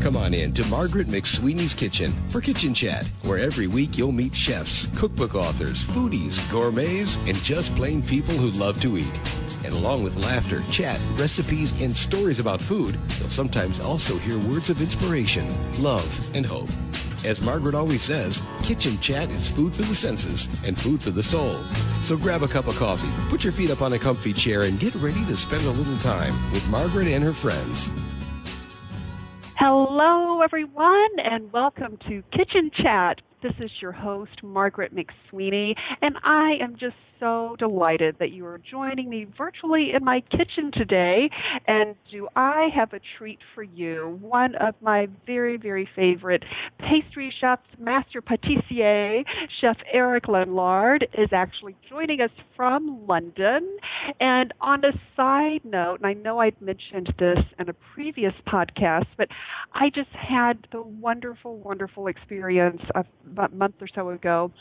Come on in to Margaret McSweeney's Kitchen for Kitchen Chat, where every week you'll meet chefs, cookbook authors, foodies, gourmets, and just plain people who love to eat. And along with laughter, chat, recipes, and stories about food, you'll sometimes also hear words of inspiration, love, and hope. As Margaret always says, Kitchen Chat is food for the senses and food for the soul. So grab a cup of coffee, put your feet up on a comfy chair, and get ready to spend a little time with Margaret and her friends. Hello, everyone, and welcome to Kitchen Chat. This is your host, Margaret McSweeney, and I am just so delighted that you are joining me virtually in my kitchen today. And do I have a treat for you? One of my very, very favorite pastry chefs, master pâtissier, Chef Eric Lanlard, is actually joining us from London. And on a side note, and I know I'd mentioned this in a previous podcast, but I just had the wonderful, wonderful experience of about a month or so ago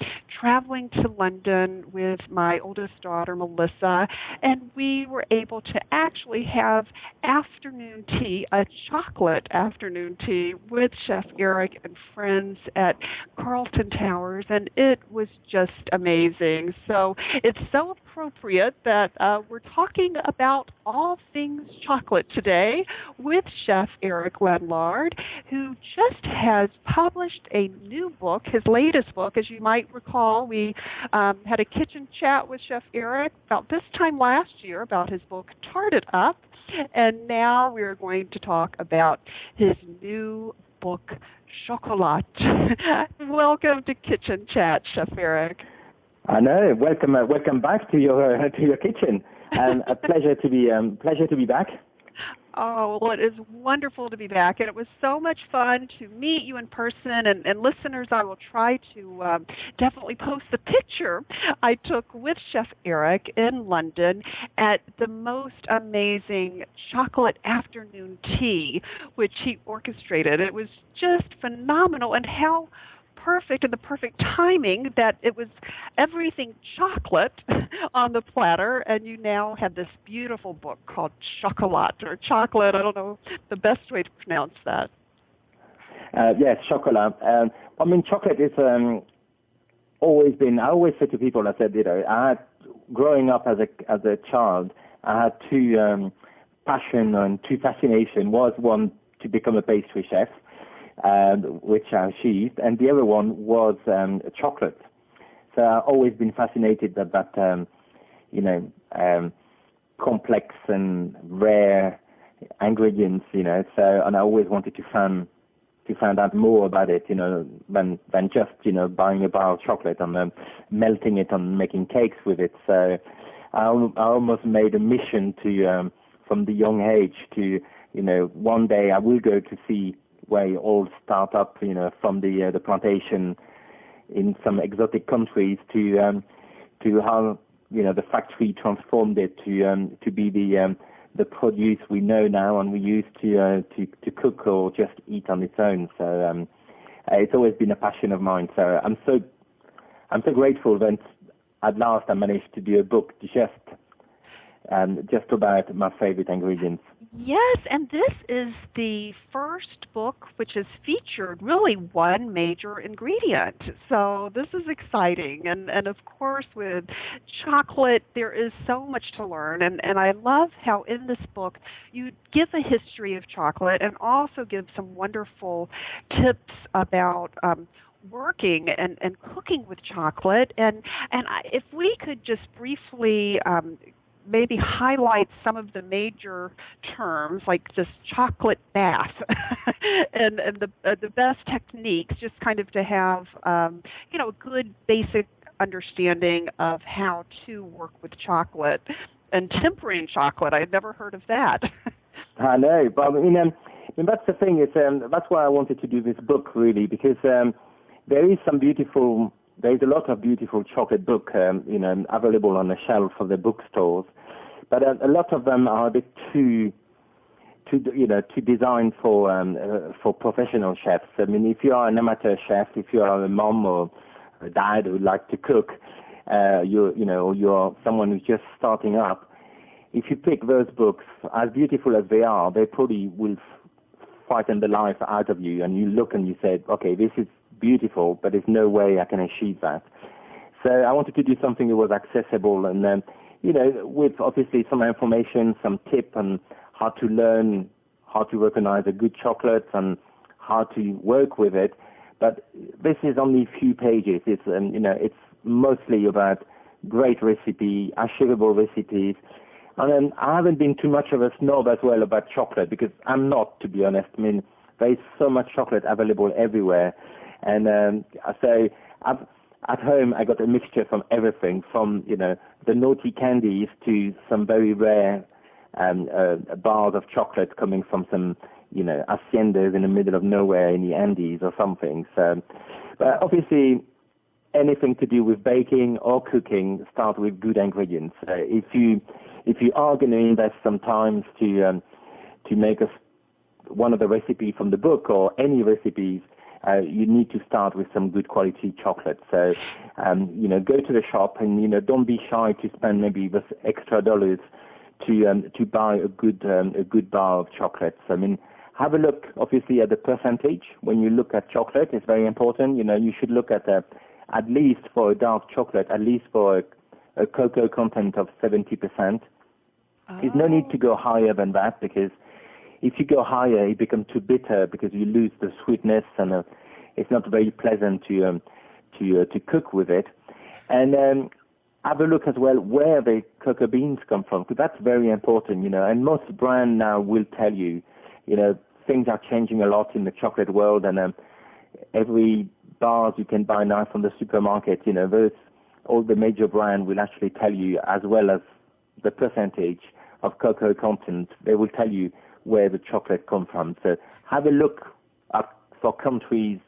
traveling to London with my oldest daughter, Melissa, and we were able to actually have afternoon tea, a chocolate afternoon tea with Chef Eric and friends at Carlton Towers, and it was just amazing. So it's so appropriate that we're talking about all things chocolate today with Chef Eric Lanlard, who just has published a new book, his latest book. As you might recall, we had a kitchen chat with Chef Eric about this time last year about his book, Tart It Up, and now we're going to talk about his new book, Chocolat. Welcome to Kitchen Chat, Chef Eric. I know. Welcome back to your kitchen. A pleasure to be back. Oh, well, it is wonderful to be back, and it was so much fun to meet you in person. And listeners, I will try to definitely post the picture I took with Chef Eric in London at the most amazing chocolate afternoon tea, which he orchestrated. It was just phenomenal, and how perfect and the perfect timing that it was everything chocolate on the platter, and you now have this beautiful book called Chocolat, or chocolate. I don't know the best way to pronounce that. Yes, Chocolat. I mean, chocolate is always been. I always say to people, I said, I had growing up as a child, I had two passion and two fascination. Was one to become a pastry chef, which I achieved, and the other one was chocolate. So I've always been fascinated by that, complex and rare ingredients, So, and I always wanted to find out more about it, than just, buying a bar of chocolate and melting it and making cakes with it. So I almost made a mission to, from the young age to, one day I will go to see where you all start up, from the plantation in some exotic countries to how the factory transformed it to be the produce we know now and we use to cook or just eat on its own. So it's always been a passion of mine. So I'm so grateful that at last I managed to do a book just about my favorite ingredients. Yes, and this is the first book which has featured really one major ingredient. So this is exciting. And of course, with chocolate, there is so much to learn. And I love how in this book you give a history of chocolate and also give some wonderful tips about working and cooking with chocolate. And if we could just briefly maybe highlight some of the major terms, like just chocolate bath and the best techniques, just kind of to have a good basic understanding of how to work with chocolate and tempering chocolate. I had never heard of that. I know, but I mean, that's the thing. Is that's why I wanted to do this book, really, because there is a lot of beautiful chocolate book, available on the shelf of the bookstores, but a lot of them are a bit too designed for professional chefs. I mean, if you are an amateur chef, if you are a mom or a dad who would like to cook, you're someone who's just starting up. If you pick those books, as beautiful as they are, they probably will frighten the life out of you, and you look and you say, okay, this is beautiful, but there's no way I can achieve that. So I wanted to do something that was accessible, and with obviously some information, some tip on how to learn, how to recognize a good chocolate, and how to work with it. But this is only a few pages. It's mostly about great recipe, achievable recipes. And I haven't been too much of a snob as well about chocolate, because I'm not, to be honest. I mean, there is so much chocolate available everywhere. And so at home, I got a mixture from everything, from, the naughty candies to some very rare bars of chocolate coming from some, haciendas in the middle of nowhere in the Andes or something. So, but obviously, anything to do with baking or cooking start with good ingredients. If you are going to invest some time to make one of the recipes from the book or any recipes, you need to start with some good quality chocolate. So, go to the shop and don't be shy to spend maybe this extra dollars to buy a good bar of chocolates. I mean, have a look obviously at the percentage when you look at chocolate. It's very important. You should look at least for a dark chocolate, at least for a cocoa content of 70%. There's no need to go higher than that, because if you go higher, it becomes too bitter because you lose the sweetness, and it's not very pleasant to cook with it. And have a look as well where the cocoa beans come from, because that's very important, And most brands now will tell you, things are changing a lot in the chocolate world, and every bars you can buy now from the supermarket, all the major brands will actually tell you, as well as the percentage of cocoa content, they will tell you where the chocolate comes from. So have a look for countries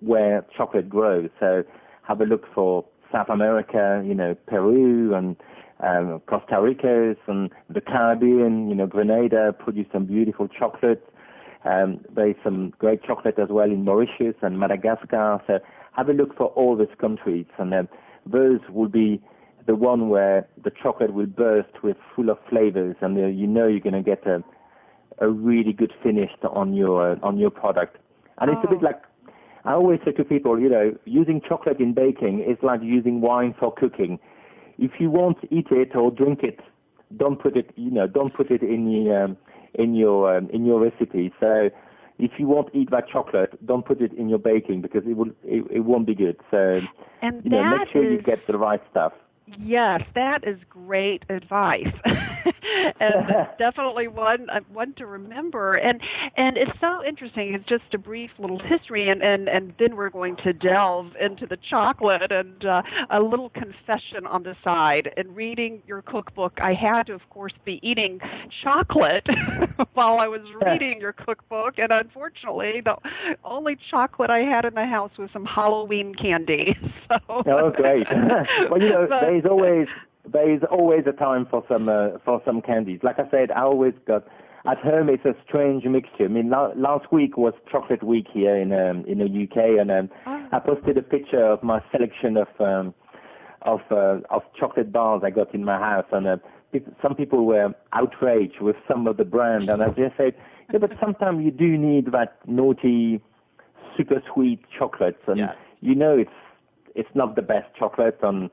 where chocolate grows. So have a look for South America, Peru and Costa Rica and the Caribbean. Grenada produce some beautiful chocolate. There is some great chocolate as well in Mauritius and Madagascar. So have a look for all these countries, and those will be the one where the chocolate will burst with full of flavors, and you're going to get a really good finish on your product. And it's a bit like, I always say to people, using chocolate in baking is like using wine for cooking. If you won't eat it or drink it, don't put it in your recipe. So if you won't eat that chocolate, don't put it in your baking, because it won't be good. So make sure you get the right stuff. Yes, that is great advice. And it's definitely one to remember. And it's so interesting. It's just a brief little history, and then we're going to delve into the chocolate, and a little confession on the side. In reading your cookbook, I had to, of course, be eating chocolate while I was reading your cookbook, and unfortunately, the only chocolate I had in the house was some Halloween candy. So. Oh, great. Well, there is always a time for some candies. Like I said, I always got at home. It's a strange mixture. I mean, last week was Chocolate Week here in the UK, and I posted a picture of my selection of chocolate bars I got in my house, and some people were outraged with some of the brand, and I just said, yeah, but sometimes you do need that naughty, super sweet chocolate, and it's not the best chocolate, and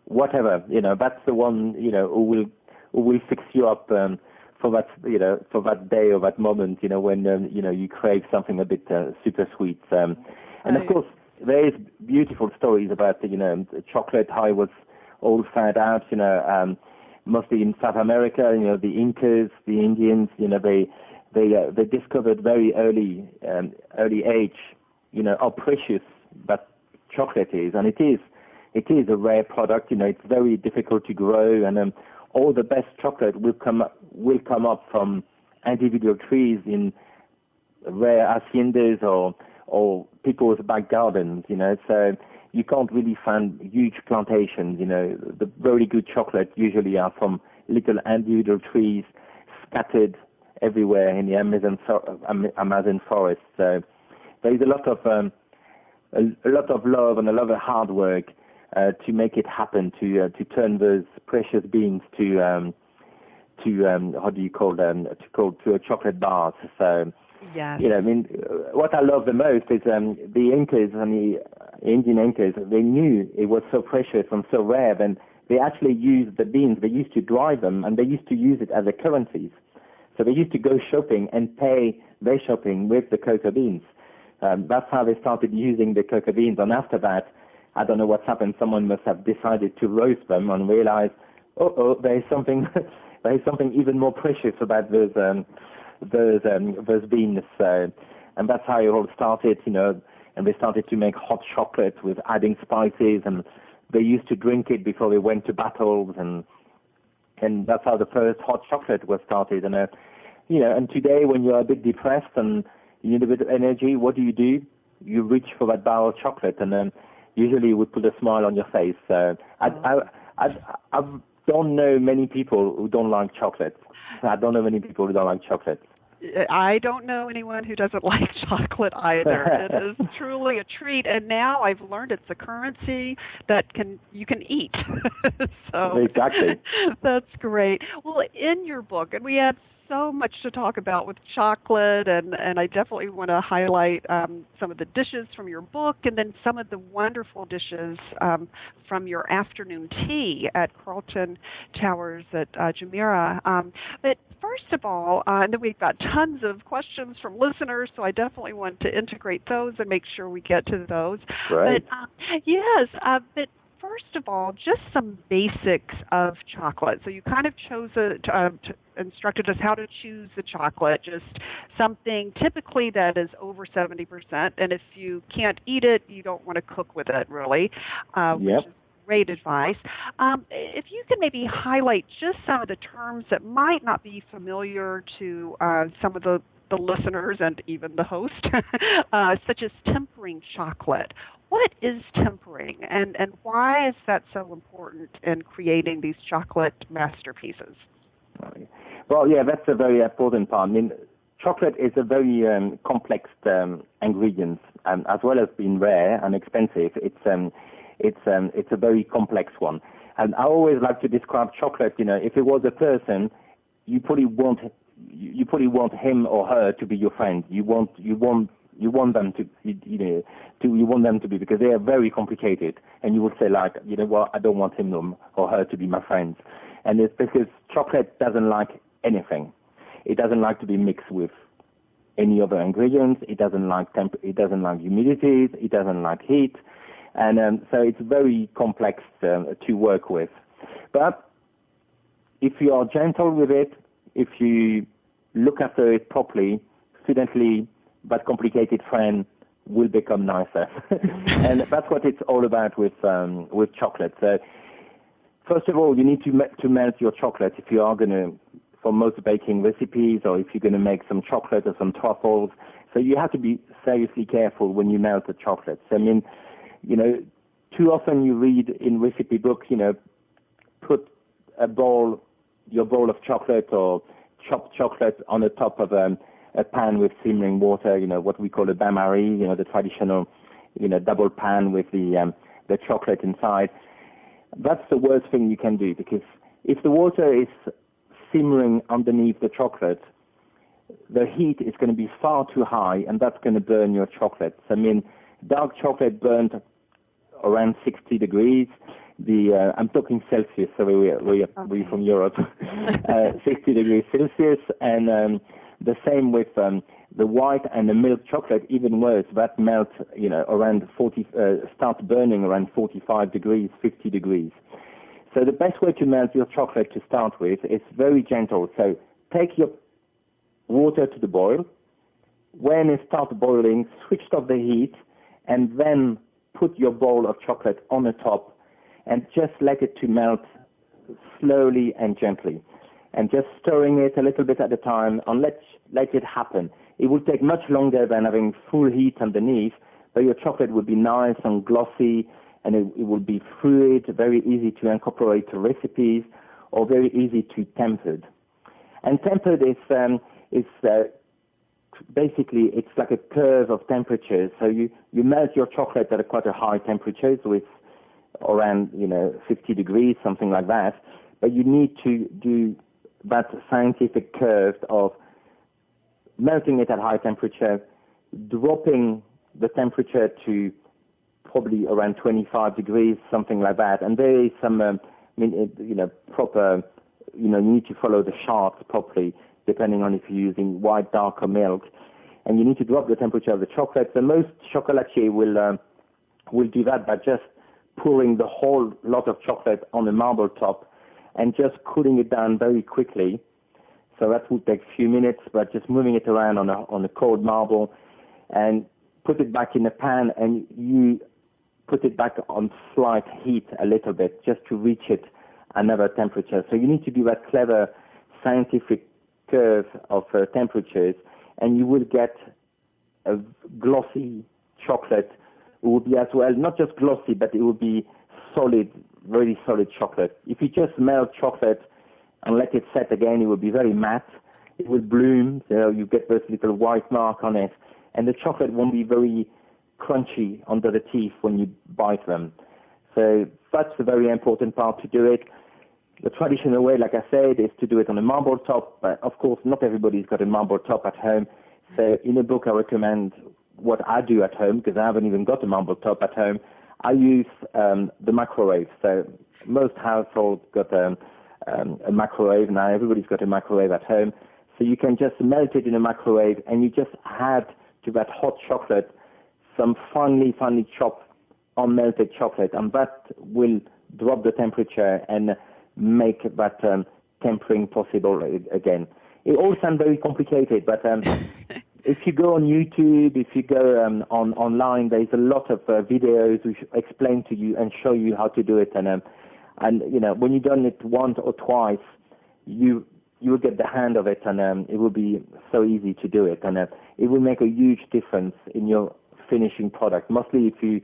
whatever, that's the one, who will fix you up for that day or that moment, when you crave something a bit super sweet. And of course, there is beautiful stories about the chocolate, how it was all found out, mostly in South America. The Incas, the Indians, they discovered very early age, how precious that chocolate is, and it is a rare product. It's very difficult to grow, and all the best chocolate will come up from individual trees in rare haciendas or people's back gardens. So you can't really find huge plantations. The very good chocolate usually are from little individual trees scattered everywhere in the Amazon forest. So there is a lot of love and a lot of hard work to make it happen, to turn those precious beans to how do you call them? To a chocolate bar. So Yes. You know, I mean, what I love the most is the Incas and the Indian Incas. They knew it was so precious and so rare, and they actually used the beans. They used to dry them, and they used to use it as a currencies. So they used to go shopping and pay their shopping with the cocoa beans. That's how they started using the cocoa beans. And after that, I don't know what's happened. Someone must have decided to roast them and realize, there is something even more precious about those beans. And that's how it all started, you know. And they started to make hot chocolate with adding spices, and they used to drink it before they went to battles, and that's how the first hot chocolate was started. And you know, and today when you're a bit depressed and you need a bit of energy, what do? You reach for that bar of chocolate, and usually it would put a smile on your face. I don't know many people who don't like chocolate. I don't know many people who don't like chocolate. I don't know anyone who doesn't like chocolate either. It is truly a treat, and now I've learned it's a currency that you can eat. So exactly. That's great. Well, in your book, and we had so much to talk about with chocolate, and I definitely want to highlight some of the dishes from your book, and then some of the wonderful dishes from your afternoon tea at Carlton Towers at Jumeirah. But first of all, and then we've got tons of questions from listeners, so I definitely want to integrate those and make sure we get to those. Right. But but first of all, just some basics of chocolate. So you kind of instructed us how to choose the chocolate, just something typically that is over 70%. And if you can't eat it, you don't want to cook with it, really, which is great advice. If you could maybe highlight just some of the terms that might not be familiar to some of the listeners and even the host, such as tempering chocolate. What is tempering, and why is that so important in creating these chocolate masterpieces? Well, yeah, that's a very important part. I mean, chocolate is a very complex ingredient, as well as being rare and expensive. It's a very complex one. And I always like to describe chocolate. You know, if it was a person, you probably want him or her to be your friend. You want them to, you want them to be, because they are very complicated. And you would say, like, you know what, I don't want him or her to be my friends. And it's because chocolate doesn't like anything. It doesn't like to be mixed with any other ingredients. It doesn't like it doesn't like humidities. It doesn't like heat. And so it's very complex to work with. But if you are gentle with it, if you look after it properly, suddenly that complicated friend will become nicer. And that's what it's all about with chocolate. So first of all, you need to melt your chocolate if you are going to, for most baking recipes, or if you're going to make some chocolate or some truffles. So you have to be seriously careful when you melt the chocolate. So, I mean, you know, too often you read in recipe books, you know, put your bowl of chocolate or chopped chocolate on the top of a pan with simmering water, you know, what we call a bain-marie, you know, the traditional, you know, double pan with the chocolate inside. That's the worst thing you can do, because if the water is simmering underneath the chocolate, the heat is going to be far too high, and that's going to burn your chocolate. I mean, dark chocolate burnt around 60 degrees. I'm talking Celsius, so we're from Europe. 60 degrees Celsius, and the same with the white and the milk chocolate, even worse. That melts, you know, around 40, starts burning around 45 degrees, 50 degrees. So the best way to melt your chocolate to start with is very gentle. So take your water to the boil. When it starts boiling, switch off the heat, and then put your bowl of chocolate on the top, and just let it to melt slowly and gently, and just stirring it a little bit at a time, and let it happen. It will take much longer than having full heat underneath, but your chocolate will be nice and glossy, and it will be fluid, very easy to incorporate to recipes, or very easy to tempered. And tempered is basically, it's like a curve of temperatures. So you melt your chocolate at quite a high temperature, so it's around, you know, 50 degrees, something like that. But you need to do that scientific curve of melting it at high temperature, dropping the temperature to probably around 25 degrees, something like that. And there is some, proper, you need to follow the charts properly, depending on if you're using white, dark, or milk. And you need to drop the temperature of the chocolate. So most chocolatiers will do that by just pouring the whole lot of chocolate on a marble top and just cooling it down very quickly. So that would take a few minutes, but just moving it around on a cold marble, and put it back in the pan, and you put it back on slight heat a little bit just to reach it another temperature. So you need to do that clever scientific curve of temperatures, and you will get a glossy chocolate. It will be as well, not just glossy, but it will be solid, very solid chocolate. If you just melt chocolate and let it set again, it will be very matte. It will bloom, so you get this little white mark on it, and the chocolate won't be very crunchy under the teeth when you bite them. So that's a very important part to do it. The traditional way, like I said, is to do it on a marble top, but of course not everybody's got a marble top at home. So in the book I recommend what I do at home, because I haven't even got a marble top at home. I use the microwave. So most households got a microwave now. Everybody's got a microwave at home. So you can just melt it in a microwave, and you just add to that hot chocolate some finely chopped unmelted chocolate, and that will drop the temperature and make that tempering possible again. It all sounds very complicated, but if you go on YouTube, if you go online, there's a lot of videos which explain to you and show you how to do it. And when you've done it once or twice, you will get the hand of it, and it will be so easy to do it. And it will make a huge difference in your finishing product, mostly if you're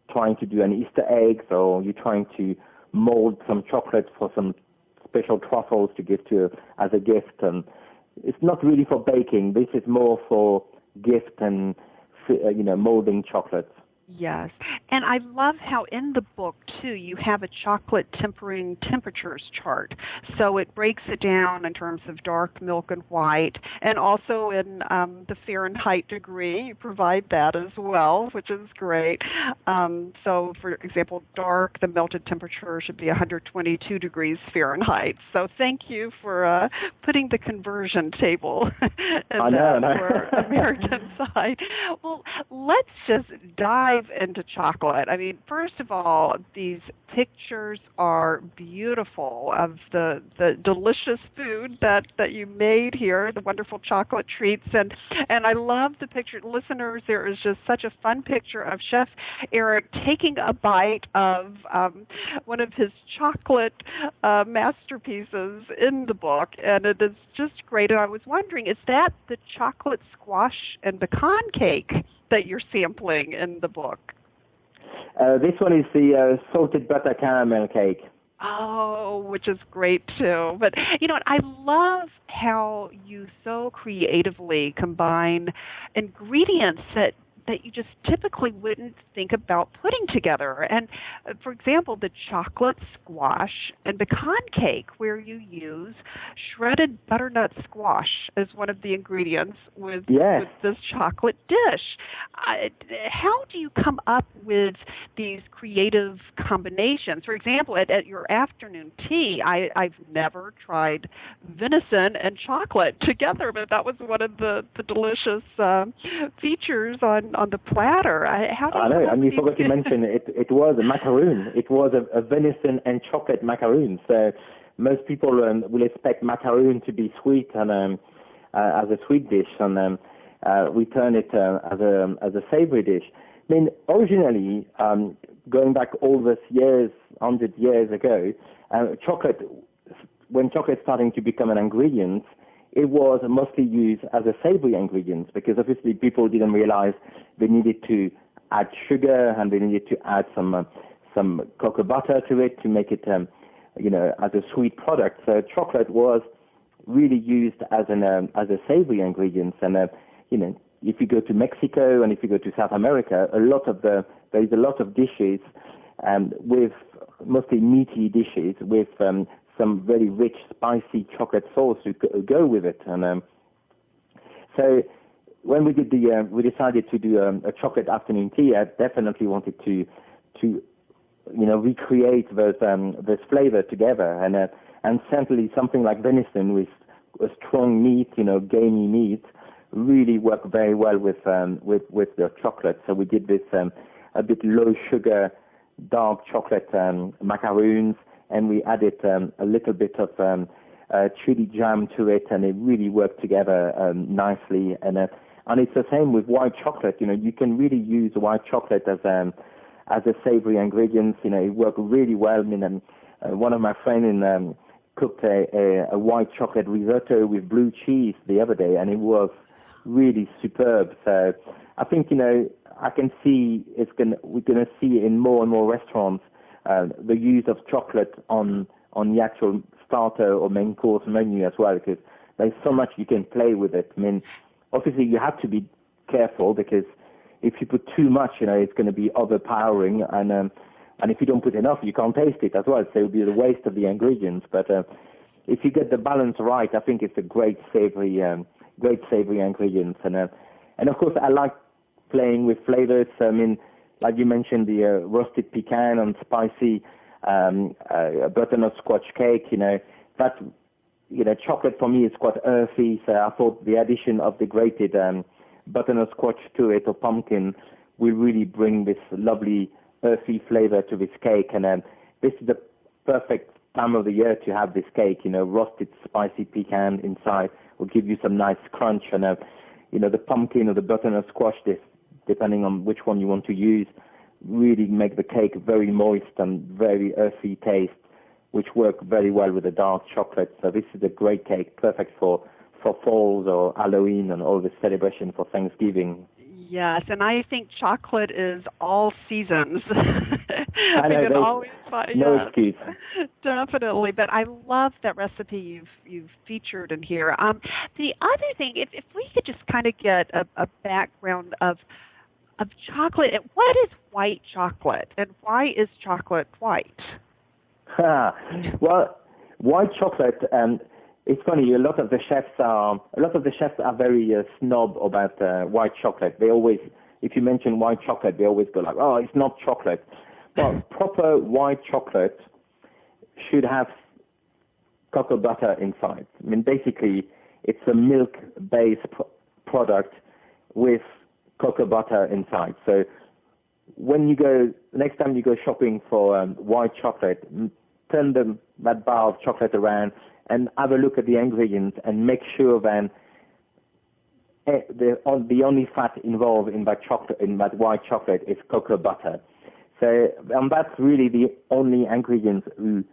trying to do an Easter eggs, or you're trying to mold some chocolate for some special truffles to give to as a gift. And it's not really for baking. This is more for gift and molding chocolates. Yes. And I love how in the book, too, you have a chocolate tempering temperatures chart. So it breaks it down in terms of dark, milk, and white, and also in the Fahrenheit degree. You provide that as well, which is great. So, for example, dark, the melted temperature should be 122 degrees Fahrenheit. So thank you for putting the conversion table in for American side. Well, let's just dive into chocolate. I mean, first of all, these pictures are beautiful of the delicious food that you made here, the wonderful chocolate treats, and I love the picture. Listeners, there is just such a fun picture of Chef Eric taking a bite of one of his chocolate masterpieces in the book, and it is just great. And I was wondering, is that the chocolate squash and pecan cake that you're sampling in the book? This one is the salted butter caramel cake. Oh, which is great too. But you know what? I love how you so creatively combine ingredients that you just typically wouldn't think about putting together. And for example, the chocolate squash and pecan cake, where you use shredded butternut squash as one of the ingredients with this chocolate dish. How do you come up with these creative combinations? For example, at your afternoon tea, I've never tried venison and chocolate together, but that was one of the delicious features on the platter. I know, and you forgot to mention it was a macaroon. It was a venison and chocolate macaroon. So most people will expect macaroon to be sweet and as a sweet dish, and we turn it as a savory dish. I mean, originally, going back all these years, 100 years ago, chocolate, when chocolate starting to become an ingredient, it was mostly used as a savory ingredient, because obviously people didn't realize they needed to add sugar and they needed to add some cocoa butter to it to make it, as a sweet product. So chocolate was really used as a savory ingredient. And if you go to Mexico and if you go to South America, there is a lot of dishes with mostly meaty dishes with some very rich, spicy chocolate sauce to go with it. And So when we did we decided to do a chocolate afternoon tea, I definitely wanted to recreate those flavor together, and certainly something like venison with a strong meat, gamey meat, really worked very well with the chocolate. So we did this a bit low sugar, dark chocolate macaroons, and we added a little bit of chili jam to it, and it really worked together nicely. And it's the same with white chocolate. You can really use white chocolate as a savory ingredient. It worked really well. I mean, one of my friends cooked a white chocolate risotto with blue cheese the other day, and it was really superb. So I think I can see we're gonna see in more and more restaurants the use of chocolate on the actual starter or main course menu as well, because there's so much you can play with it. I mean, obviously you have to be careful, because if you put too much, it's going to be overpowering, and if you don't put enough, you can't taste it as well. So it will be the waste of the ingredients. But if you get the balance right, I think it's a great savory ingredients. And of course, I like playing with flavors. I mean, like you mentioned, the roasted pecan and spicy butternut squash cake. That chocolate for me is quite earthy. So I thought the addition of the grated butternut squash to it, or pumpkin, will really bring this lovely earthy flavor to this cake. And this is the perfect time of the year to have this cake. Roasted spicy pecan inside will give you some nice crunch, and the pumpkin or the butternut squash, this, depending on which one you want to use, really make the cake very moist and very earthy taste, which work very well with the dark chocolate. So this is a great cake, perfect for falls or Halloween and all the celebration for Thanksgiving. Yes, and I think chocolate is all seasons. I know, no excuse. Definitely, but I love that recipe you've featured in here. The other thing, if we could just kind of get a background of chocolate, what is white chocolate, and why is chocolate white? Well, white chocolate. It's funny. A lot of the chefs are very snob about white chocolate. They always, if you mention white chocolate, they always go like, "Oh, it's not chocolate." But proper white chocolate should have cocoa butter inside. I mean, basically, it's a milk-based product with cocoa butter inside. So next time you go shopping for white chocolate, turn that bar of chocolate around and have a look at the ingredients, and make sure then the only fat involved in that white chocolate is cocoa butter. So that's really the only ingredients who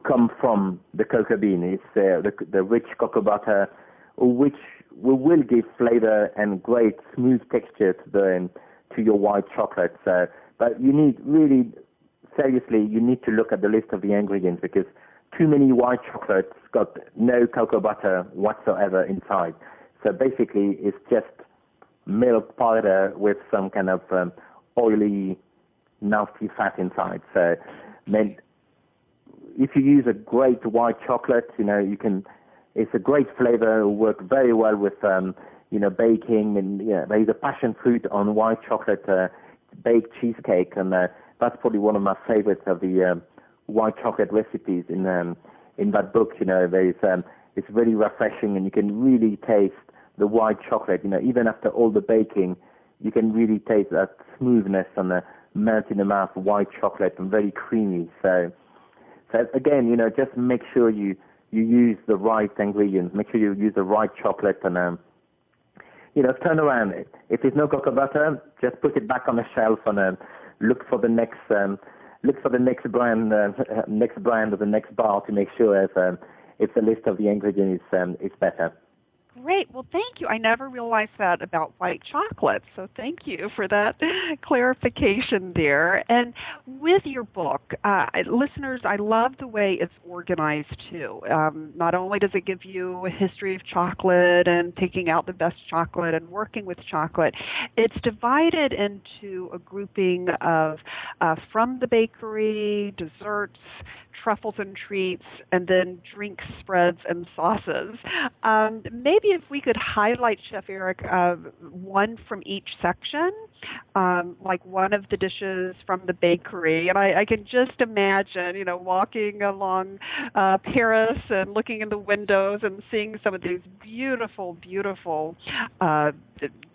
come from the cocoa bean. It's the rich cocoa butter, which will give flavor and great smooth texture to your white chocolate. So, but you need to look at the list of the ingredients, because too many white chocolates got no cocoa butter whatsoever inside. So basically, it's just milk powder with some kind of oily, nasty fat inside. So, if you use a great white chocolate, it's a great flavor. It will work very well with baking, and there is a passion fruit on white chocolate baked cheesecake, and that's probably one of my favorites of the white chocolate recipes in that book. It's very refreshing, and you can really taste the white chocolate. Even after all the baking, you can really taste that smoothness and the melt in the mouth white chocolate, and very creamy. So again, just make sure you use the right ingredients. Make sure you use the right chocolate, and turn around. If there's no cocoa butter, just put it back on the shelf, and look for the next brand or the next bar to make sure if the list of the ingredients is better. Great. Well, thank you. I never realized that about white chocolate, so thank you for that clarification there. And with your book, listeners, I love the way it's organized, too. Not only does it give you a history of chocolate and picking out the best chocolate and working with chocolate, it's divided into a grouping of from the bakery, desserts, truffles and treats, and then drinks, spreads, and sauces. Maybe if we could highlight, Chef Eric, one from each section, like one of the dishes from the bakery. And I can just imagine, walking along Paris and looking in the windows and seeing some of these beautiful, beautiful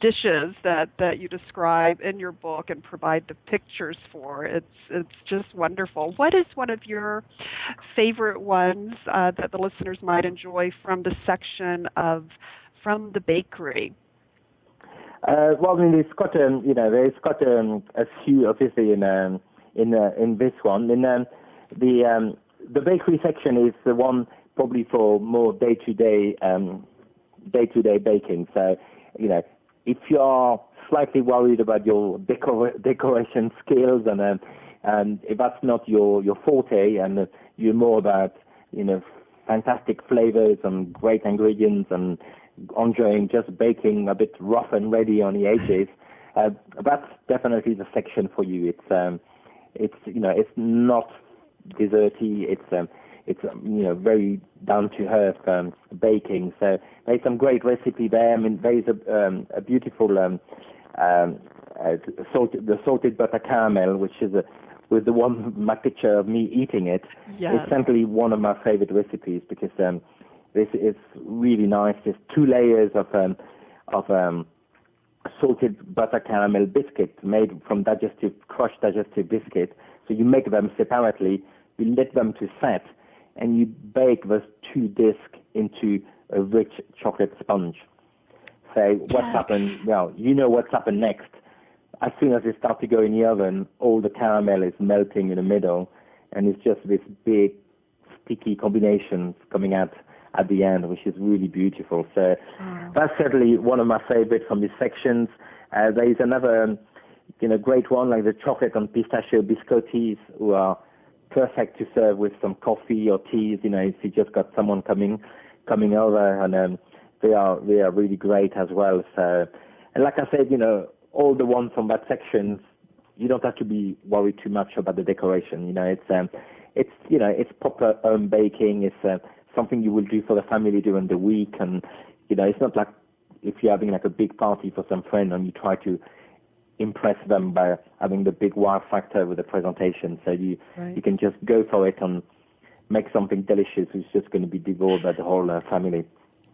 dishes that you describe in your book and provide the pictures for. It's just wonderful. What is one of your favorite ones that the listeners might enjoy from the section of from the bakery? Well, I mean, it's got there's got a few obviously in this one. In the bakery section is the one probably for more day-to-day baking. So, if you are slightly worried about your decoration skills and if that's not your forte and you're more about fantastic flavors and great ingredients and enjoying just baking a bit rough and ready on the edges, that's definitely the section for you. It's not desserty. It's very down to earth baking. So there's some great recipe there. I mean, there is a beautiful salted butter caramel, which is with the my picture of me eating it. Yes. It's simply one of my favorite recipes because this is really nice. There's 2 layers of salted butter caramel biscuit made from crushed digestive biscuit. So you make them separately, you let them to set, and you bake those 2 discs into a rich chocolate sponge. So what's happened? Well, what's happened next. As soon as it starts to go in the oven, all the caramel is melting in the middle, and it's just this big, sticky combination coming out at the end, which is really beautiful. So that's certainly one of my favorites from these sections. There is another, great one, like the chocolate and pistachio biscottis, who are perfect to serve with some coffee or teas. If you just got someone coming over, and they are really great as well. So, and like I said, all the ones from that section, you don't have to be worried too much about the decoration. It's proper home baking. It's something you will do for the family during the week, and it's not like if you're having like a big party for some friend and you try to impress them by having the big wow factor with the presentation. So you can just go for it and make something delicious which is just going to be devoured by the whole family.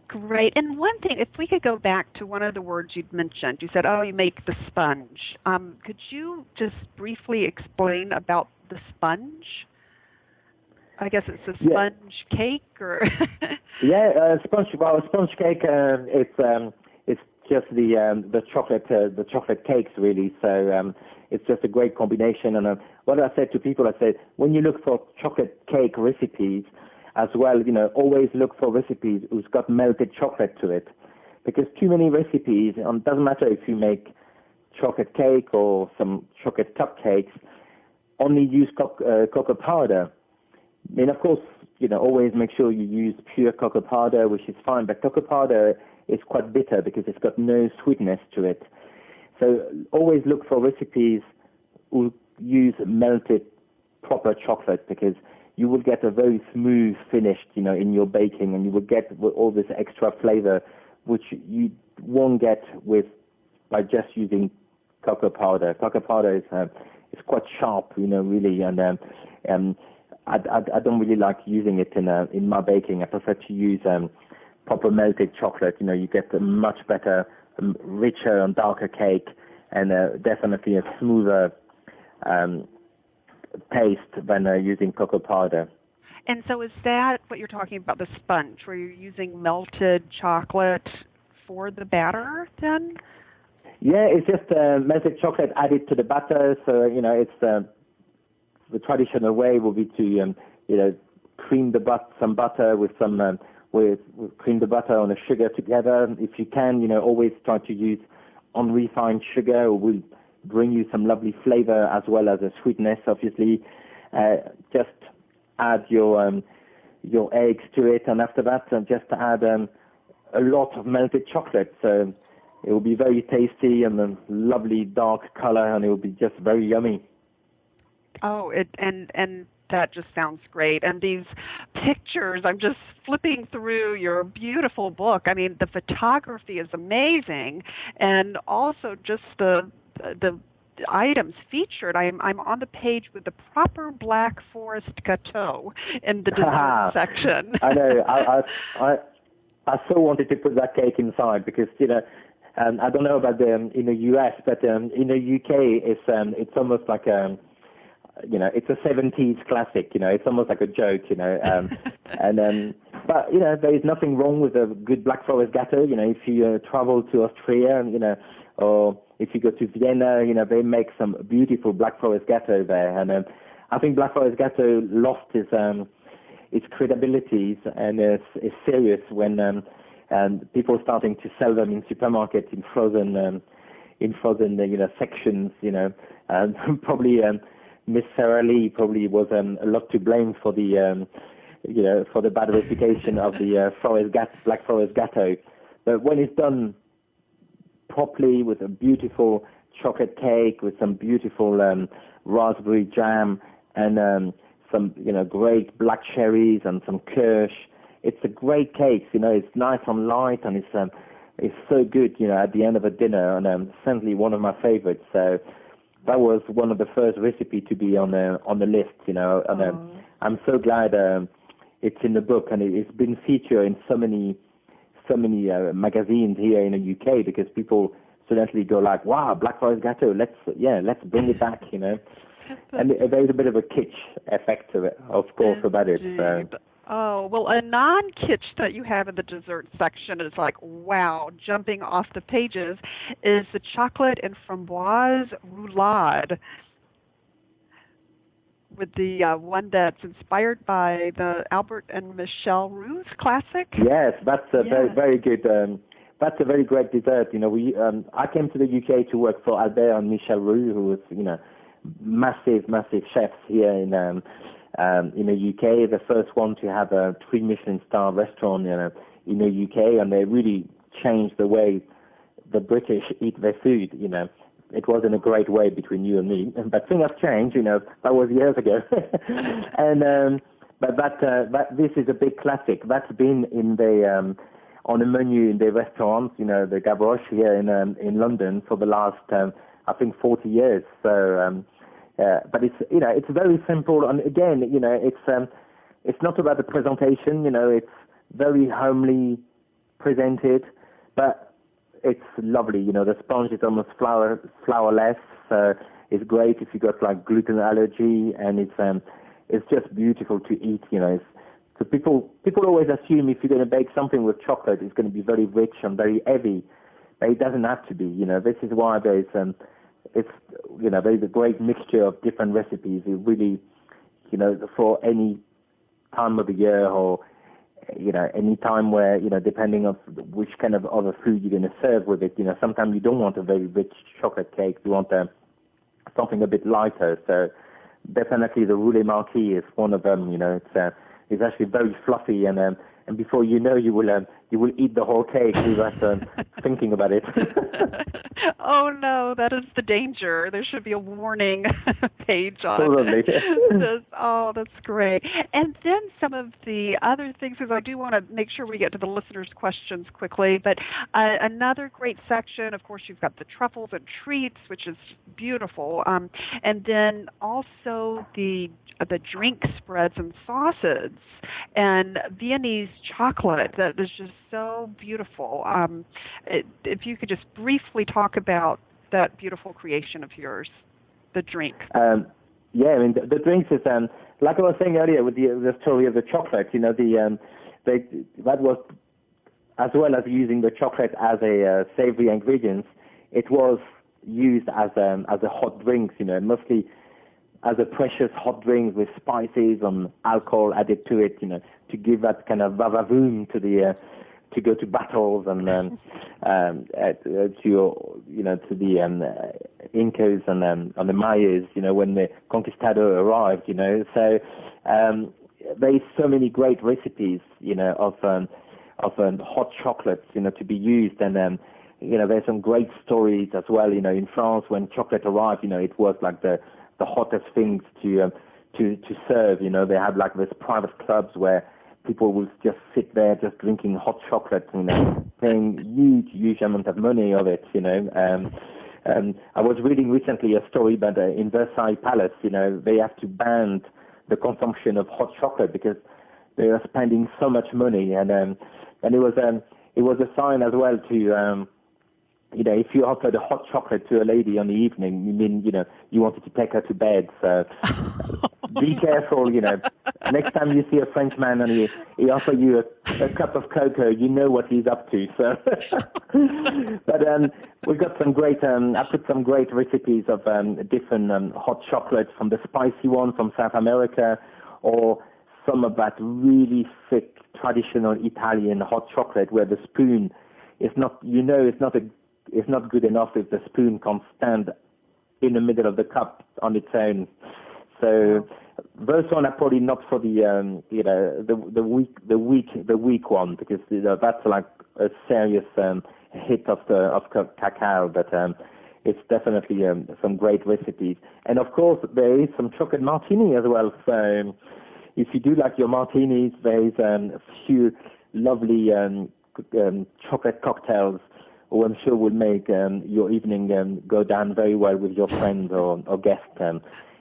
Great. And one thing, if we could go back to one of the words you'd mentioned, you said, you make the sponge. Could you just briefly explain about the sponge? I guess it's a sponge cake, or sponge. Well, sponge cake. It's just the chocolate cakes really. So it's just a great combination. And what I said to people, I said, when you look for chocolate cake recipes as well, always look for recipes who's got melted chocolate to it, because too many recipes, and it doesn't matter if you make chocolate cake or some chocolate cupcakes, only use cocoa powder. I mean, of course, always make sure you use pure cocoa powder, which is fine, but cocoa powder is quite bitter because it's got no sweetness to it. So always look for recipes who use melted proper chocolate, because you will get a very smooth finish, in your baking, and you will get all this extra flavor, which you won't get by just using cocoa powder. Cocoa powder is quite sharp, really, and I don't really like using it in my baking. I prefer to use proper melted chocolate. You get a much better, richer and darker cake, and definitely a smoother taste than using cocoa powder. And so is that what you're talking about, the sponge, where you're using melted chocolate for the batter then? Yeah, it's just melted chocolate added to the batter. So, it's the traditional way would be to, cream some butter with some, cream the butter on the sugar together. If you can, always try to use unrefined sugar. It will bring you some lovely flavor as well as a sweetness, obviously. Just add your eggs to it, and after that, just add a lot of melted chocolate. So it will be very tasty and a lovely dark color, and it will be just very yummy. Oh, and That just sounds great. And these pictures, I'm just flipping through your beautiful book. I mean, the photography is amazing, and also just the items featured. I'm on the page with the proper Black Forest Gâteau in the dessert section. I know. I so wanted to put that cake inside because, you know, I don't know about in the US, but in the UK, it's almost like you know, it's a 70s classic. You know, it's almost like a joke. You know, but you know, there is nothing wrong with a good Black Forest Gâteau. You know, if you travel to Austria, you know, or if you go to Vienna, you know, they make some beautiful Black Forest Gâteau there, and I think Black Forest Gâteau lost its credibility and is serious when people starting to sell them in supermarkets in frozen you know, sections, you know, probably Miss Sarah Lee probably was a lot to blame for the you know, for the bad reputation of the Black Forest Gâteau. But when it's done properly with a beautiful chocolate cake with some beautiful raspberry jam and some, you know, great black cherries and some kirsch, it's a great cake. You know, it's nice and light, and it's so good, you know, at the end of a dinner, and certainly one of my favorites. So that was one of the first recipe to be on the list, you know, and I'm so glad it's in the book, and it's been featured in so many magazines here in the UK, because people suddenly go like, wow, Black Forest Gâteau, let's bring it back, you know. And there's a bit of a kitsch effect to it, of course, about it. So. Oh, well, a non-kitsch that you have in the dessert section is like, wow, jumping off the pages, is the chocolate and framboise roulade, with the one that's inspired by the Albert and Michelle Roux classic. Yes, that's a very, very good. That's a very great dessert. You know, I came to the UK to work for Albert and Michelle Roux, who was, you know, massive chefs here in the UK. The first one to have a 3 Michelin star restaurant, you know, in the UK, and they really changed the way the British eat their food. You know, it wasn't a great way between you and me, but things have changed. You know, that was years ago. And but this is a big classic. That's been in the on the menu in the restaurants, you know, the Gavroche here in London for the last I think 40 years. So. But it's, you know, it's very simple, and again, you know, it's not about the presentation. You know, it's very homely presented, but it's lovely. You know, the sponge is almost flourless. It's great if you got like gluten allergy, and it's just beautiful to eat. You know, so people always assume if you're going to bake something with chocolate, it's going to be very rich and very heavy, but it doesn't have to be. You know, this is why there's it's, you know, there's a great mixture of different recipes. It really, you know, for any time of the year, or, you know, any time where, you know, depending on which kind of other food you're going to serve with it, you know, sometimes you don't want a very rich chocolate cake. You want something a bit lighter. So definitely the Roulet Marquis is one of them. You know, it's actually very fluffy, and before you know, you will eat the whole cake without thinking about it. Oh no, that is the danger. There should be a warning page on it. Oh, that's great. And then some of the other things, because I do want to make sure we get to the listeners' questions quickly, but another great section, of course, you've got the truffles and treats, which is beautiful, and then also the drink spreads and sauces, and Viennese chocolate that is just so beautiful. If you could just briefly talk about that beautiful creation of yours, the drink. Yeah, I mean, the drinks is, like I was saying earlier with the story of the chocolate, you know, that was, as well as using the chocolate as a savory ingredient, it was used as a hot drinks, you know, mostly as a precious hot drink with spices and alcohol added to it, you know, to give that kind of vavavoom to the to go to battles and to, you know, to the Incas and the Mayas, you know, when the conquistador arrived, you know. So there's so many great recipes, you know, of hot chocolates, you know, to be used, and you know, there's some great stories as well, you know, in France when chocolate arrived, you know, it was like the hottest things to to serve. You know, they have like these private clubs where people will just sit there just drinking hot chocolate, you know, paying huge amount of money of it, you know. I was reading recently a story about in Versailles Palace, you know, they have to ban the consumption of hot chocolate because they are spending so much money, and it was a sign as well to you know, if you offered a hot chocolate to a lady on the evening, you mean, you know, you wanted to take her to bed. So be careful, you know. Next time you see a Frenchman and he offers you a cup of cocoa, you know what he's up to. So, but we've got some great. I put some great recipes of different hot chocolates, from the spicy one from South America, or some of that really thick traditional Italian hot chocolate where the spoon is not, you know, it's not good enough if the spoon can't stand in the middle of the cup on its own. So those one are probably not for the you know, the weak one, because, you know, that's like a serious hit of cacao. But it's definitely some great recipes. And of course there is some chocolate martini as well. So if you do like your martinis, there is a few lovely chocolate cocktails, who I'm sure will make your evening go down very well with your friends or guests,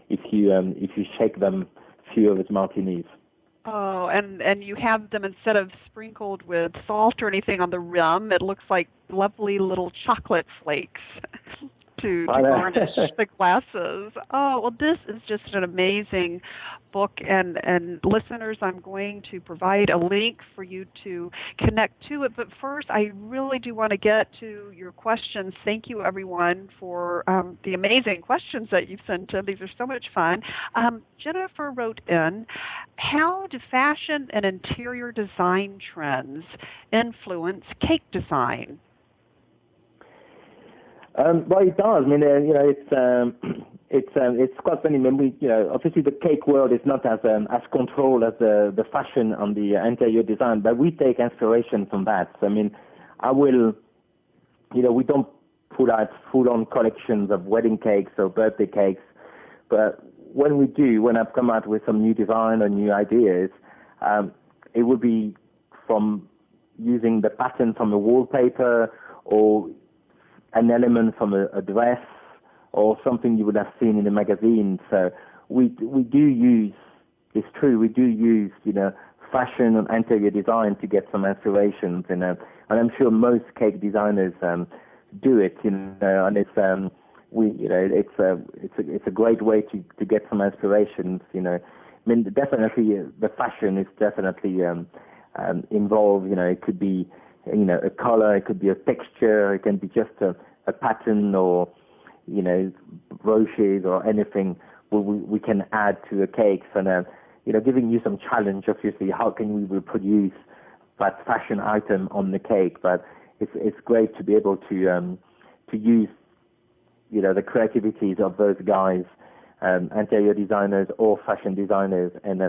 if you shake them a few of its martinis. Oh, and you have them, instead of sprinkled with salt or anything on the rim, it looks like lovely little chocolate flakes to garnish the glasses. Oh, well, this is just an amazing book, and listeners, I'm going to provide a link for you to connect to it. But first, I really do want to get to your questions. Thank you, everyone, for the amazing questions that you've sent in. These are so much fun. Jennifer wrote in, how do fashion and interior design trends influence cake design? Well, it does. I mean, you know, it's quite funny. I mean, you know, obviously the cake world is not as controlled as the fashion on the interior design, but we take inspiration from that. So, I mean, you know, we don't put out full-on collections of wedding cakes or birthday cakes, but when I've come out with some new design or new ideas, it would be from using the pattern from a wallpaper, or an element from a dress, or something you would have seen in a magazine. So we do use, it's true, we do use, you know, fashion and interior design to get some inspirations, you know, and I'm sure most cake designers do it, you know, and it's a great way to get some inspirations, you know. I mean, definitely the fashion is definitely involved, you know. It could be, you know, a color, it could be a texture, it can be just a pattern, or, you know, broches or anything we can add to a cake. And, you know, giving you some challenge, obviously, how can we reproduce that fashion item on the cake? But it's great to be able to use, you know, the creativities of those guys, interior designers or fashion designers, and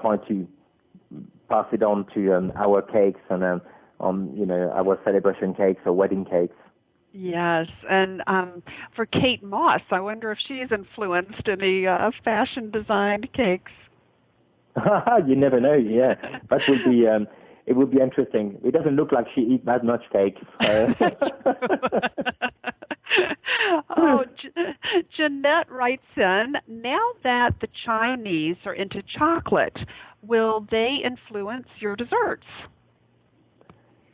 try to pass it on to our cakes and on, you know, our celebration cakes or wedding cakes. Yes, and for Kate Moss, I wonder if she's influenced any fashion designed cakes. You never know. Yeah, that would be. It would be interesting. It doesn't look like she eats that much cake. Oh, Jeanette writes in, now that the Chinese are into chocolate, will they influence your desserts?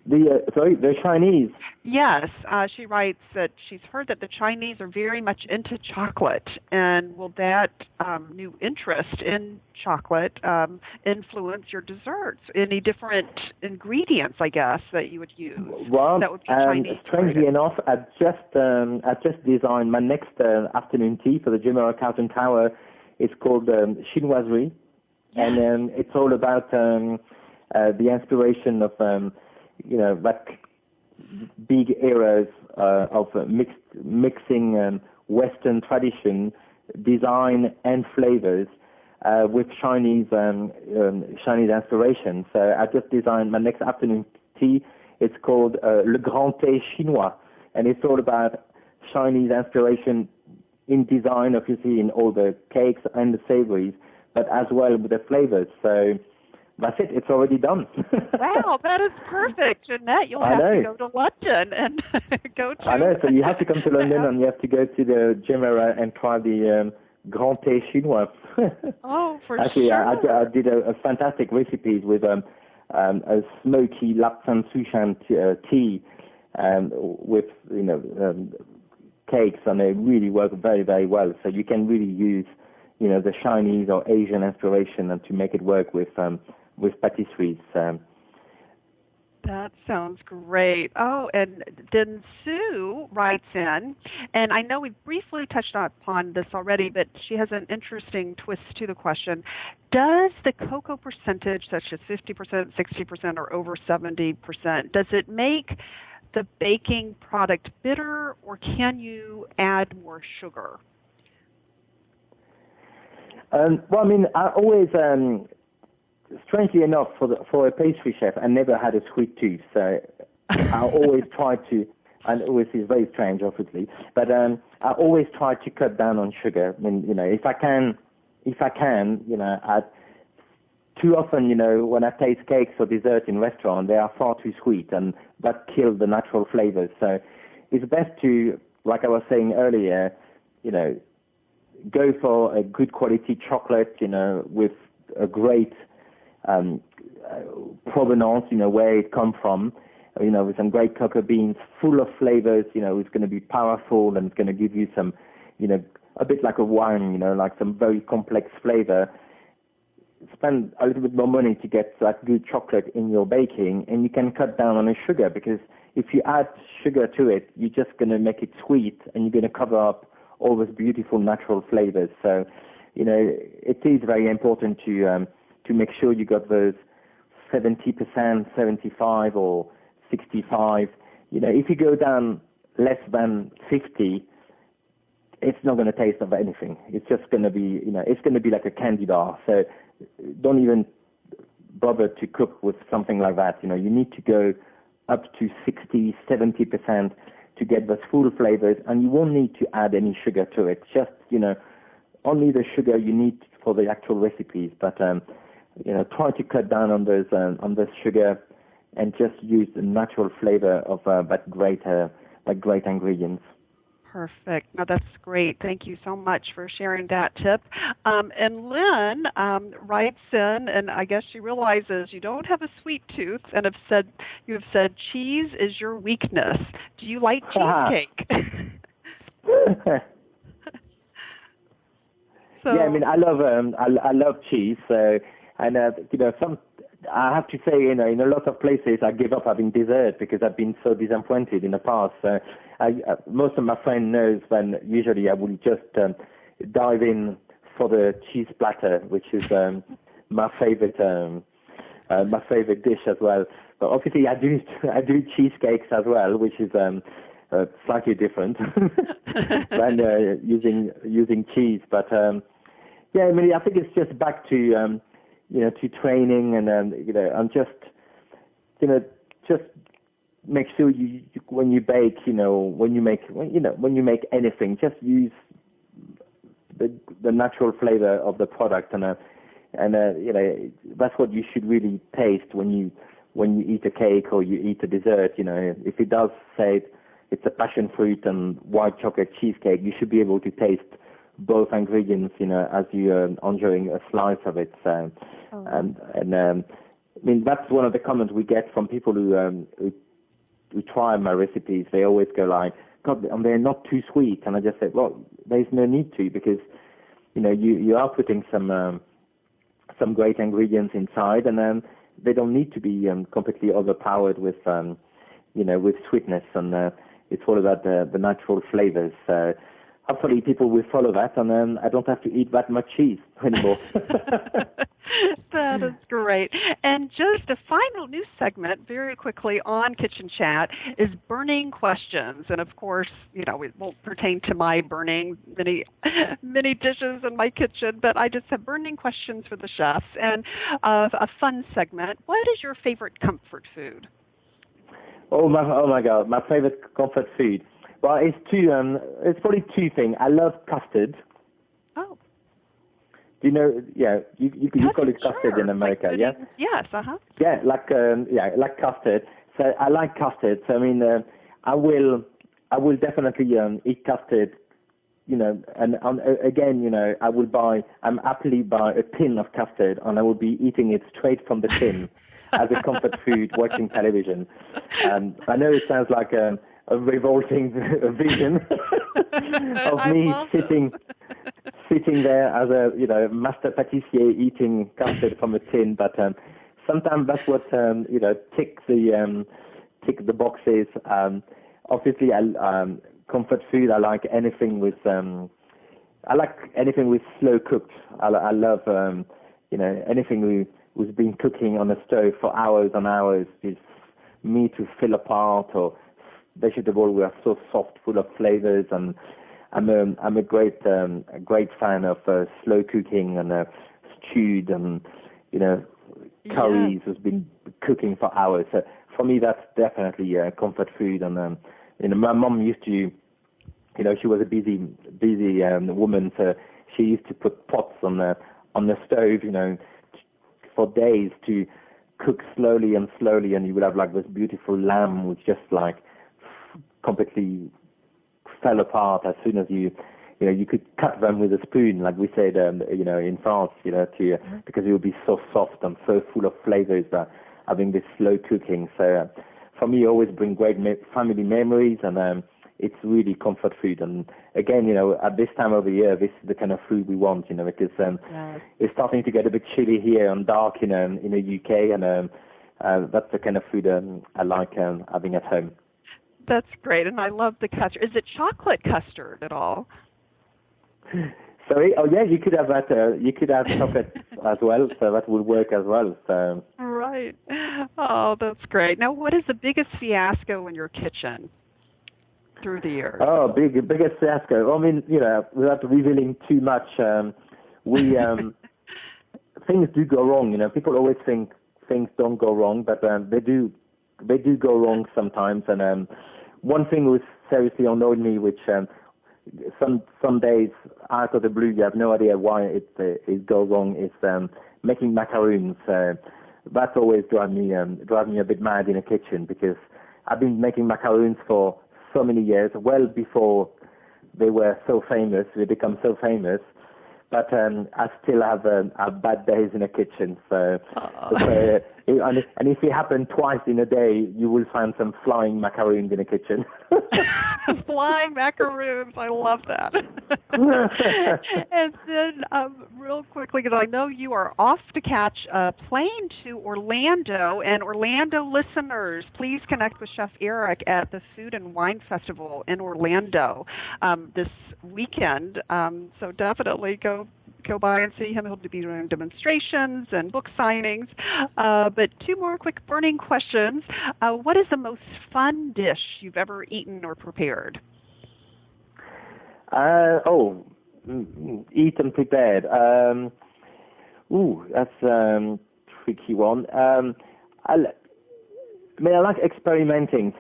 The Chinese? Yes, she writes that she's heard that the Chinese are very much into chocolate, and will that new interest in chocolate influence your desserts? Any different ingredients, I guess, that you would use? Well, that would be Chinese strangely enough, I've just designed my next afternoon tea for the Jumeirah Carlton Tower. It's called chinoiserie, and it's all about the inspiration of you know, that big eras of mixing Western tradition, design, and flavors with Chinese inspiration. So I just designed my next afternoon tea. It's called Le Grand Thé Chinois, and it's all about Chinese inspiration in design, obviously, in all the cakes and the savories, but as well with the flavors. So that's it. It's already done. Wow, that is perfect, Jeanette. You'll have to go to London and go to. I know. So you have to come to London and you have to go to the Jumeirah and try the Grand Thé Chinois. Oh, for Actually, sure. I did a fantastic recipe with a smoky Lapsang Souchong tea with cakes, and they really work very, very well. So you can really use the Chinese or Asian inspiration and to make it work with patisseries. That sounds great. Oh, and then Sue writes in, and I know we briefly touched upon this already, but she has an interesting twist to the question. Does the cocoa percentage, such as 50%, 60%, or over 70%, does it make the baking product bitter, or can you add more sugar? Well, I mean, I always, strangely enough, for a pastry chef, I never had a sweet tooth. So I always try to, and always is very strange, obviously, but I always try to cut down on sugar. I mean, if I can, too often, when I taste cakes or dessert in restaurants, they are far too sweet, and that kills the natural flavors. So it's best to, like I was saying earlier, go for a good quality chocolate, with a great provenance, where it comes from, with some great cocoa beans, full of flavors, it's going to be powerful and it's going to give you some, a bit like a wine, like some very complex flavor. Spend a little bit more money to get that good chocolate in your baking, and you can cut down on the sugar, because if you add sugar to it, you're just going to make it sweet and you're going to cover up all those beautiful natural flavors. So, it is very important to make sure you got those 70%, 75 or 65. If you go down less than 50, it's not going to taste of anything. It's just going to be, it's going to be like a candy bar. So don't even bother to cook with something like that. You need to go up to 60, 70% to get those full flavors, and you won't need to add any sugar to it. Just, only the sugar you need for the actual recipes. But, try to cut down on those sugar and just use the natural flavor of that great ingredients. Perfect. No, that's great. Thank you so much for sharing that tip. And Lynn writes in, and I guess she realizes you don't have a sweet tooth, and you have said cheese is your weakness. Do you like cheesecake? Yeah, I mean, I love cheese. So, and I have to say, in a lot of places, I give up having dessert because I've been so disappointed in the past. Most of my friends knows when usually I will just dive in for the cheese platter, which is my favorite dish as well. But obviously, I do cheesecakes as well, which is slightly different than using cheese. But yeah, I mean, I think it's just back to to training and just make sure you when you bake, when you make anything, just use the natural flavor of the product, and that's what you should really taste when you eat a cake or you eat a dessert. If it does say it's a passion fruit and white chocolate cheesecake, you should be able to taste both ingredients, as you're enjoying a slice of it. So, I mean, that's one of the comments we get from people who try my recipes. They always go like, God, and they're not too sweet. And I just say, well, there's no need to, because, you are putting some great ingredients inside, and they don't need to be completely overpowered with, with sweetness. And it's all about the natural flavors. So hopefully people will follow that, and I don't have to eat that much cheese anymore. That is great. And just a final news segment very quickly on Kitchen Chat is burning questions. And of course, it won't pertain to my burning many dishes in my kitchen, but I just have burning questions for the chefs. And a fun segment. What is your favorite comfort food? Oh my God, my favorite comfort food. Well, it's it's probably two things. I love custard. Oh. Do you know? Yeah, you call it custard sure. in America, like yeah? Yes, uh-huh. Yeah, like custard. So I like custard. So I mean, I will definitely eat custard. You know, and again, you know, I'm happily buy a tin of custard, and I will be eating it straight from the tin as a comfort food, watching television. I know it sounds like a revolting vision of me sitting there as a master pâtissier eating custard from a tin, but sometimes that's what tick the boxes. Obviously, comfort food. I like anything with slow cooked. I love anything who's been cooking on a stove for hours and hours. Is meat to fall apart or vegetables were so soft, full of flavors, and I'm a great fan of slow cooking and stewed and curries has been cooking for hours. So for me, that's definitely comfort food. And my mom used to, she was a busy woman, so she used to put pots on the stove, for days to cook slowly, and you would have like this beautiful lamb which just like completely fell apart as soon as you could cut them with a spoon, like we said, in France, because it would be so soft and so full of flavors that having this slow cooking. So for me, always bring great family memories, and it's really comfort food. And again, at this time of the year, this is the kind of food we want, because it's starting to get a bit chilly here and dark in the UK, and that's the kind of food I like having at home. That's great, and I love the custard. Is it chocolate custard at all? Sorry? Oh, yeah, you could have that. You could have chocolate as well, so that would work as well. So. Right. Oh, that's great. Now, what is the biggest fiasco in your kitchen through the years? Oh, biggest fiasco. I mean, without revealing too much, we things do go wrong. People always think things don't go wrong, but they do go wrong sometimes. And one thing was seriously annoyed me, which some days out of the blue you have no idea why it goes wrong, is making macaroons. That's always drive me a bit mad in the kitchen, because I've been making macaroons for so many years, well before they were so famous. They become so famous. But I still have bad days in the kitchen. So, and if it happens twice in a day, you will find some flying macaroons in the kitchen. Flying macaroons, I love that. And then, real quickly, because I know you are off to catch a plane to Orlando, and Orlando listeners, please connect with Chef Eric at the Food and Wine Festival in Orlando this weekend. So definitely go by and see him. He'll be doing demonstrations and book signings. But two more quick burning questions. What is the most fun dish you've ever eaten or prepared? Eat and prepared. That's a tricky one. I like experimenting.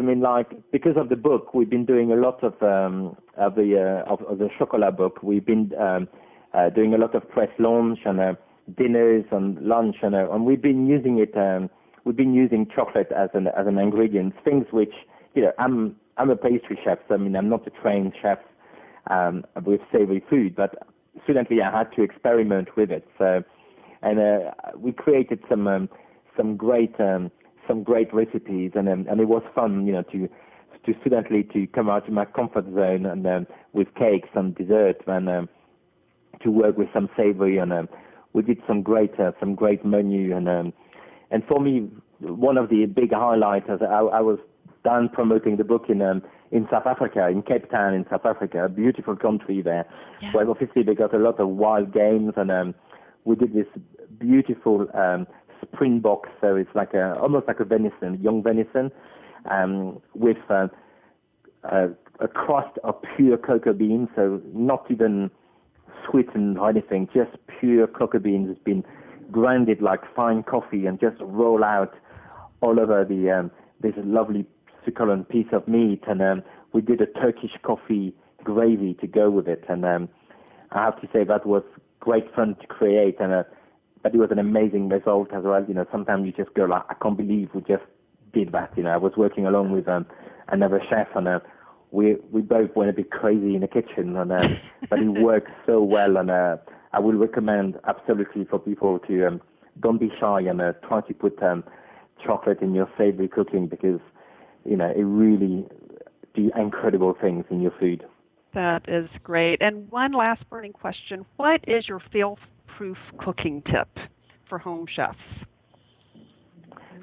Because of the book, we've been doing a lot of the chocolat book. We've been doing a lot of press launch and dinners and lunch, and we've been using it. We've been using chocolate as an ingredient. Things which I'm a pastry chef. So I'm not a trained chef with savory food, but certainly I had to experiment with it. So, and we created some great recipes, and it was fun, to certainly to come out of my comfort zone and with cakes and desserts, and to work with some savory, and we did some great menu, and for me, one of the big highlights, as I was done promoting the book in South Africa, in Cape Town in South Africa, a beautiful country there, where obviously they got a lot of wild games, and we did this beautiful springbok, so it's like almost like a venison, young venison, with a crust of pure cocoa beans, so not even sweetened or anything, just pure cocoa beans. It's been grinded like fine coffee and just roll out all over this lovely succulent piece of meat, and we did a Turkish coffee gravy to go with it, and I have to say that was great fun to create, and but it was an amazing result as well. Sometimes you just go like, I can't believe we just did that. I was working along with another chef, and we both went a bit crazy in the kitchen, and but it worked so well, and I will recommend absolutely for people to don't be shy and try to put chocolate in your savory cooking, because it really do incredible things in your food. That is great. And one last burning question: what is your fail-proof cooking tip for home chefs?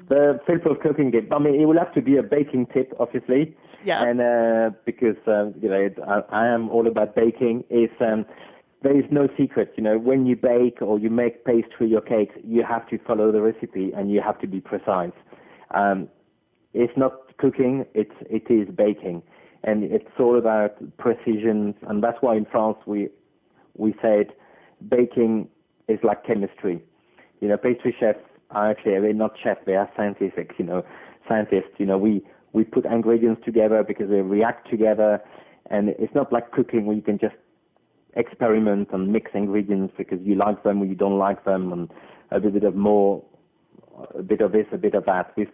The fail-proof cooking tip, I mean, it will have to be a baking tip, obviously. Yeah. And because I am all about baking. There is no secret. When you bake or you make pastry or cakes, you have to follow the recipe and you have to be precise. It's not cooking; it is baking, and it's all about precision. And that's why in France we said baking is like chemistry. Pastry chefs are actually, they're not chefs; they are scientific. Scientists. We put ingredients together because they react together, and it's not like cooking where you can just experiment and mix ingredients because you like them or you don't like them, and a bit of this, a bit of that. With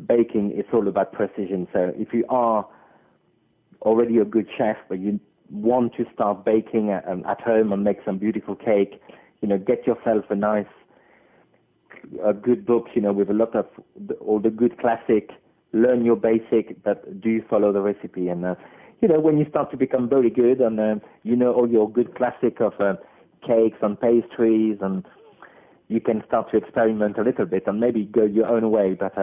baking, it's all about precision. So if you are already a good chef, but you want to start baking at home and make some beautiful cake, get yourself a good book, with a lot of all the good classic. Learn your basic, but do follow the recipe. And when you start to become very good, and all your good classic of cakes and pastries, and you can start to experiment a little bit and maybe go your own way. But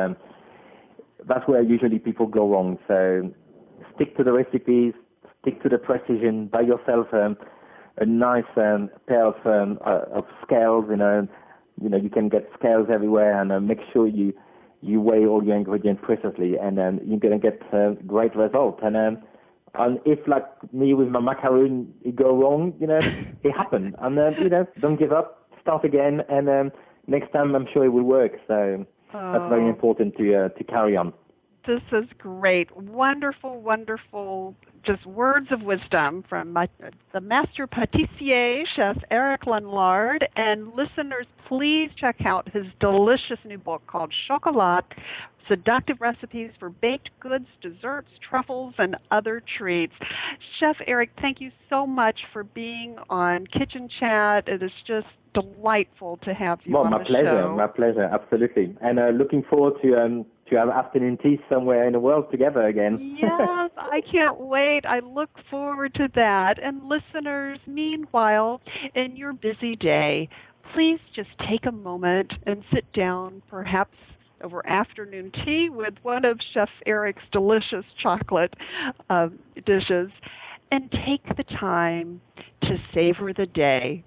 that's where usually people go wrong. So stick to the recipes, stick to the precision. Buy yourself a nice pair of scales. You can get scales everywhere, and make sure you weigh all your ingredients precisely, and you're going to get great results. And if, like me with my macaroon, it go wrong, it happened. And don't give up, start again, and next time I'm sure it will work. So that's very important to carry on. This is great. Wonderful, wonderful, just words of wisdom from the master pâtissier, Chef Eric Lanlard. And listeners, please check out his delicious new book called Chocolat, Seductive Recipes for Baked Goods, Desserts, Truffles, and Other Treats. Chef Eric, thank you so much for being on Kitchen Chat. It is just delightful to have you on the show. My pleasure, absolutely. And looking forward to have afternoon tea somewhere in the world together again. Yes, I can't wait. I look forward to that. And listeners, meanwhile, in your busy day, please just take a moment and sit down, perhaps over afternoon tea with one of Chef Eric's delicious chocolate dishes, and take the time to savor the day.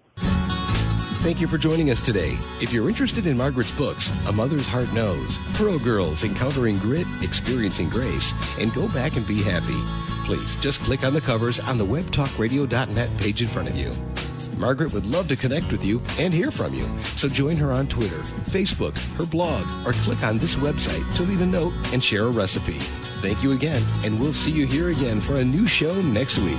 Thank you for joining us today. If you're interested in Margaret's books, A Mother's Heart Knows, Pearl Girls, Encountering Grit, Experiencing Grace, and Go Back and Be Happy, please just click on the covers on the webtalkradio.net page in front of you. Margaret would love to connect with you and hear from you, so join her on Twitter, Facebook, her blog, or click on this website to leave a note and share a recipe. Thank you again, and we'll see you here again for a new show next week.